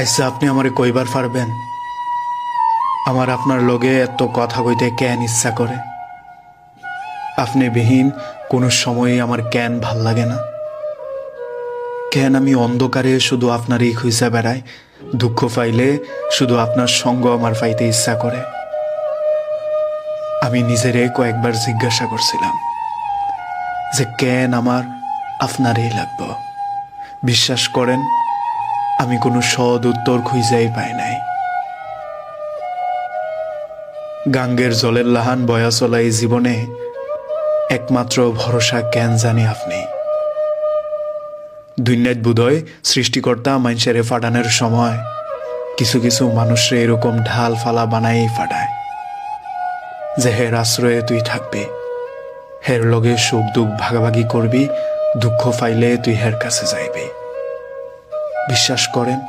আচ্ছা, আপনি আমারে কইবার পারবেন আমার আপনার লগে এত কথা কইতে কেন ইচ্ছা করে? আপনি বিহীন কোনো সময়ই আমার কেন ভাল লাগে না? কেন আমি অন্ধকারে শুধু আপনারই খুঁজে বেড়াই? দুঃখ পাইলে শুধু আপনার সঙ্গ আমার পাইতে ইচ্ছা করে। আমি নিজেরে কয়েকবার জিজ্ঞাসা করছিলাম যে কেন আমার আপনারই লাগবে। বিশ্বাস করেন, আমি কোনো সৎ উত্তর খুঁজেই পাই নাই। গাঙ্গের জলের লাহান বয়া চলা এই জীবনে একমাত্র ভরসা কেন জানি আপনি। দুনিয়াত বোধহয় সৃষ্টিকর্তা মানুষেরে ফাটানোর সময় কিছু কিছু মানুষরে এরকম ঢাল ফালা বানাই ফাটায় যে হের আশ্রয়ে তুই থাকবি, হের লগে সুখ দুঃখ ভাগাভাগি করবি, দুঃখ পাইলে তুই হের কাছে যাইবি। বিশ্বাস করেন,